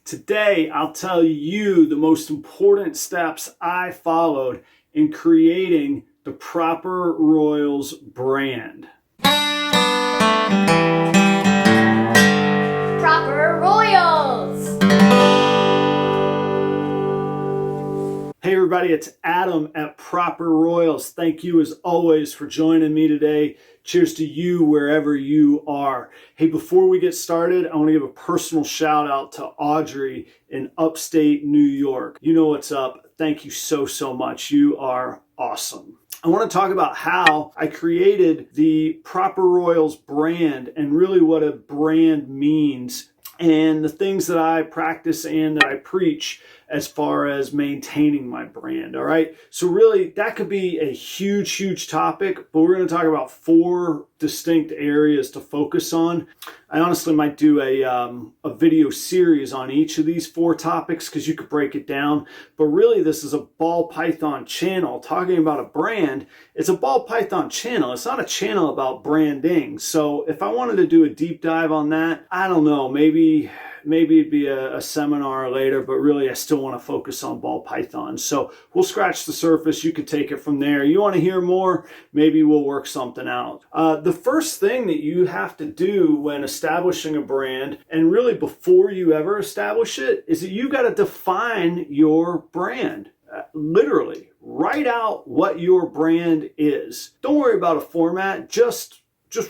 Today, I'll tell you the most important steps I followed in creating the Proper Royals brand. Proper Royals! Hey everybody, it's Adam at Proper Royals. Thank you as always for joining me today. Cheers to you wherever you are. Hey, before we get started, I want to give a personal shout out to Audrey in upstate New York. You know what's up. Thank you so much. You are awesome. I want to talk about how I created the Proper Royals brand and really what a brand means and the things that I practice and that I preach as far as maintaining my brand. All right. So really that could be a huge topic, but we're going to talk about 4 distinct areas to focus on. I honestly might do a video series on each of these 4 topics because you could break it down. But really this is a ball python channel talking about a brand. It's a ball python channel. It's not a channel about branding. So if I wanted to do a deep dive on that, I don't know, maybe it'd be a seminar later, but really I still want to focus on ball pythons. So we'll scratch the surface. You could take it from there. You want to hear more? Maybe we'll work something out. The first thing that you have to do when establishing a brand, and really before you ever establish it, is that you got to define your brand. Literally, write out what your brand is. Don't worry about a format. Just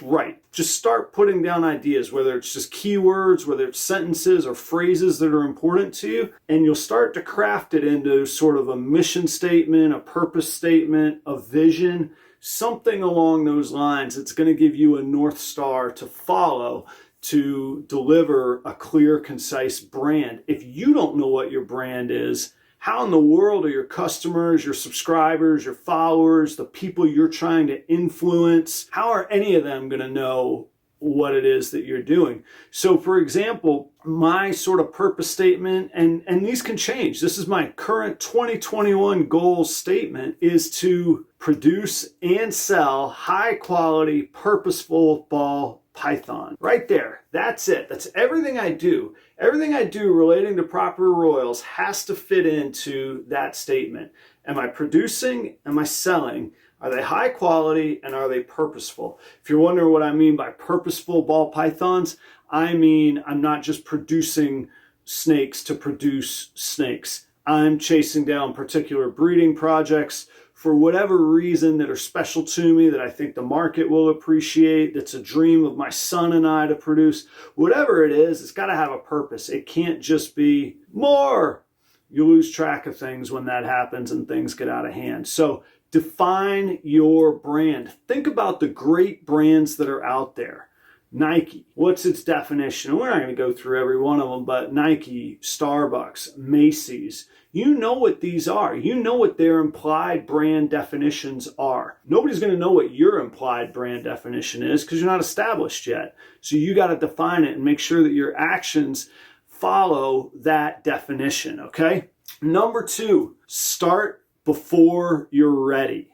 write. Just start putting down ideas, whether it's just keywords, whether it's sentences or phrases that are important to you, and you'll start to craft it into sort of a mission statement, a purpose statement, a vision, something along those lines. It's going to give you a North Star to follow to deliver a clear, concise brand. If you don't know what your brand is, how in the world are your customers, your subscribers, your followers, the people you're trying to influence, how are any of them going to know what it is that you're doing? So for example, my sort of purpose statement, and these can change. This is my current 2021 goal statement, is to produce and sell high quality, purposeful ball python. Right there. That's it. That's everything I do. Everything I do relating to Proper Royals has to fit into that statement. Am I producing? Am I selling? Are they high quality and are they purposeful? If you're wondering what I mean by purposeful ball pythons, I mean I'm not just producing snakes to produce snakes. I'm chasing down particular breeding projects for whatever reason that are special to me, that I think the market will appreciate, that's a dream of my son and I to produce. Whatever it is, it's got to have a purpose. It can't just be more. You lose track of things when that happens and things get out of hand. So define your brand. Think about the great brands that are out there. Nike, what's its definition? We're not going to go through every one of them, but Nike, Starbucks, Macy's, you know what these are. You know what their implied brand definitions are. Nobody's going to know what your implied brand definition is because you're not established yet. So you got to define it and make sure that your actions follow that definition, okay? Number 2, start before you're ready.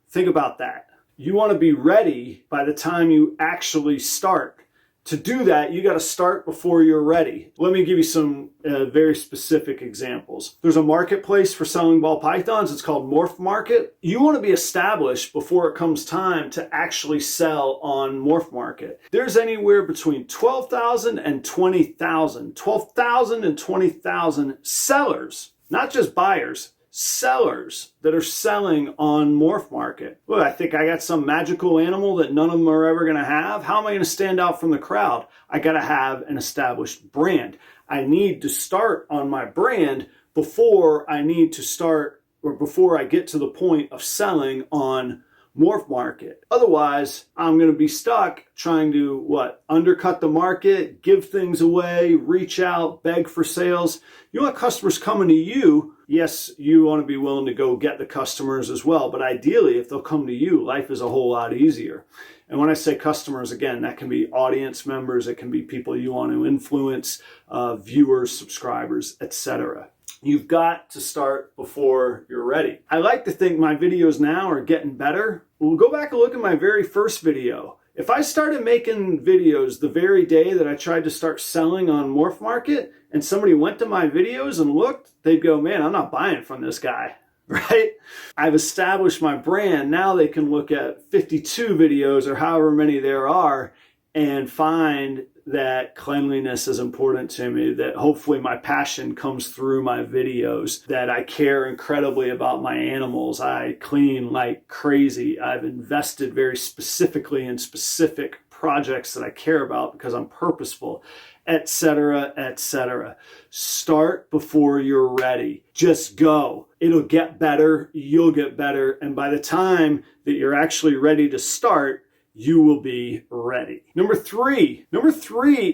Think about that. You want to be ready by the time you actually start. To do that, you got to start before you're ready. Let me give you some very specific examples. There's a marketplace for selling ball pythons. It's called Morph Market. You want to be established before it comes time to actually sell on Morph Market. There's anywhere between 12,000 and 20,000. 12,000 and 20,000 sellers, not just buyers. Sellers that are selling on Morph Market. Look, I think I got some magical animal that none of them are ever going to have. How am I going to stand out from the crowd? I got to have an established brand. I need to start on my brand before I need to start, or before I get to the point of selling on Morph Market. Otherwise, I'm going to be stuck trying to undercut the market, give things away, reach out, beg for sales. You want customers coming to you. Yes, you want to be willing to go get the customers as well. But ideally, if they'll come to you, life is a whole lot easier. And when I say customers, again, that can be audience members. It can be people you want to influence, viewers, subscribers, etc. You've got to start before you're ready. I like to think my videos now are getting better. Well, go back and look at my very first video. If I started making videos the very day that I tried to start selling on Morph Market and somebody went to my videos and looked, they'd go, man, I'm not buying from this guy, right? I've established my brand. Now they can look at 52 videos or however many there are and find that cleanliness is important to me, that hopefully my passion comes through my videos, that I care incredibly about my animals. I clean like crazy. I've invested very specifically in specific projects that I care about because I'm purposeful, etc., etc. Start before you're ready. Just go. It'll get better. You'll get better. And by the time that you're actually ready to start, you will be ready. Number three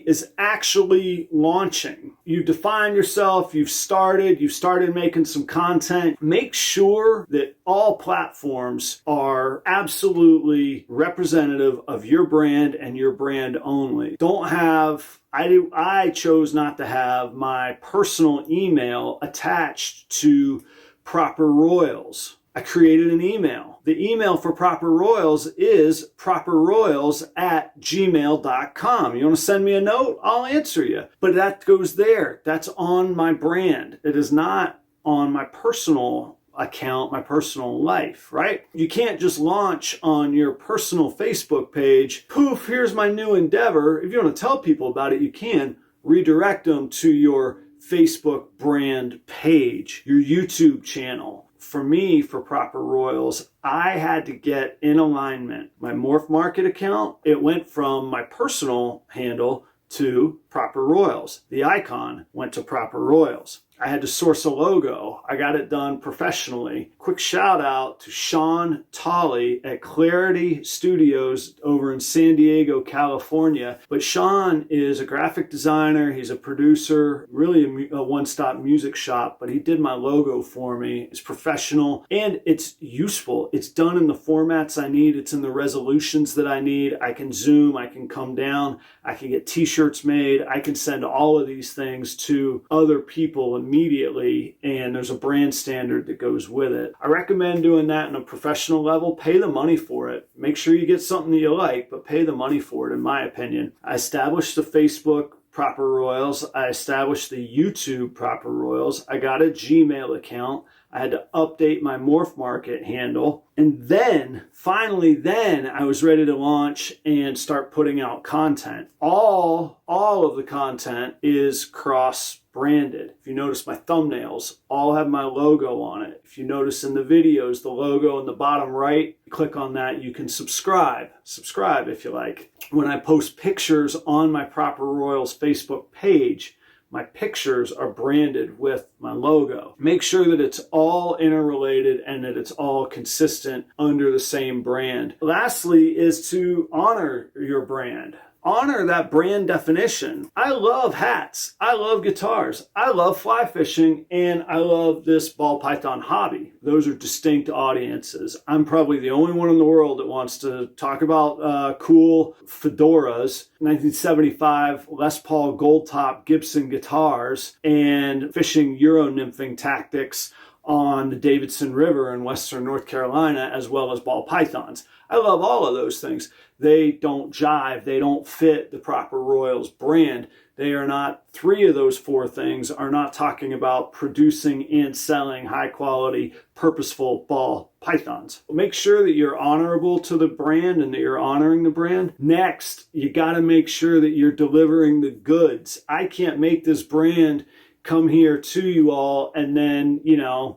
is actually launching. You define yourself, you've started making some content. Make sure that all platforms are absolutely representative of your brand and your brand only. I chose not to have my personal email attached to Proper Royals. I created an email. The email for Proper Royals is properroyals@gmail.com. You want to send me a note? I'll answer you. But that goes there. That's on my brand. It is not on my personal account, my personal life, right? You can't just launch on your personal Facebook page, poof, here's my new endeavor. If you want to tell people about it, you can redirect them to your Facebook brand page, your YouTube channel. For me, for Proper Royals, I had to get in alignment. My Morph Market account, it went from my personal handle to Proper Royals. The icon went to Proper Royals. I had to source a logo. I got it done professionally. Quick shout out to Sean Tolley at Clarity Studios over in San Diego, California. But Sean is a graphic designer. He's a producer, really a one-stop music shop, but he did my logo for me. It's professional and it's useful. It's done in the formats I need. It's in the resolutions that I need. I can zoom, I can come down, I can get t-shirts made. I can send all of these things to other people immediately, and there's a brand standard that goes with it. I recommend doing that on a professional level. Pay the money for it. Make sure you get something that you like, but pay the money for it, in my opinion. I established the Facebook Proper Royals. I established the YouTube Proper Royals. I got a Gmail account. I had to update my Morph Market handle. And then, finally, I was ready to launch and start putting out content. All of the content is cross-branded. If you notice, my thumbnails all have my logo on it. If you notice in the videos, the logo in the bottom right, click on that, you can subscribe. Subscribe if you like. When I post pictures on my Proper Royals Facebook page, my pictures are branded with my logo. Make sure that it's all interrelated and that it's all consistent under the same brand. Lastly is to honor your brand. Honor that brand definition. I love hats. I love guitars. I love fly fishing, and I love this ball python hobby. Those are distinct audiences. I'm probably the only one in the world that wants to talk about cool fedoras, 1975 Les Paul gold top Gibson guitars, and fishing Euro nymphing tactics on the Davidson River in western North Carolina, as well as ball pythons. I love all of those things. They don't jive. They don't fit the Proper Royals brand. They are not, three of those four things are not talking about producing and selling high quality, purposeful ball pythons. Make sure that you're honorable to the brand and that you're honoring the brand. Next, you got to make sure that you're delivering the goods. I can't make this brand come here to you all and then,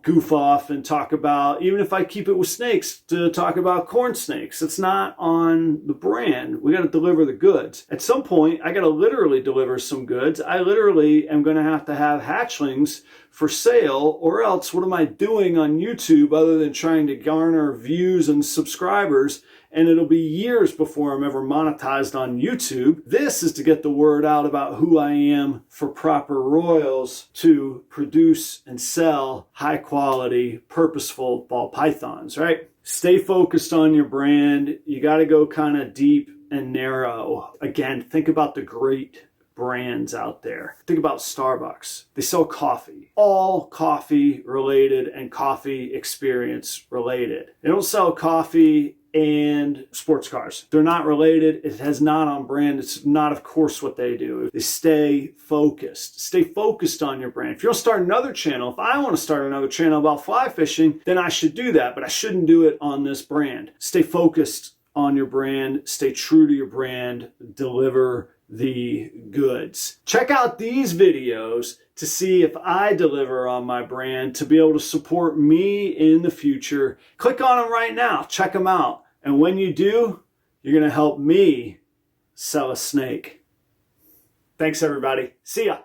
goof off and talk about, even if I keep it with snakes, to talk about corn snakes. It's not on the brand. We got to deliver the goods. At some point, I got to literally deliver some goods. I literally am going to have hatchlings for sale, or else what am I doing on YouTube other than trying to garner views and subscribers? And it'll be years before I'm ever monetized on YouTube. This is to get the word out about who I am for Proper Royals to produce and sell high quality, purposeful ball pythons, right? Stay focused on your brand. You got to go kind of deep and narrow. Again, think about the great brands out there. Think about Starbucks. They sell coffee, all coffee related and coffee experience related. They don't sell coffee and sports cars. They're not related. It has not on brand. It's not, of course, what they do. They stay focused. Stay focused on your brand. If you'll start another channel, if I want to start another channel about fly fishing, then I should do that, but I shouldn't do it on this brand. Stay focused on your brand. Stay true to your brand. Deliver the goods. Check out these videos to see if I deliver on my brand to be able to support me in the future. Click on them right now. Check them out. And when you do, you're going to help me sell a snake. Thanks, everybody. See ya.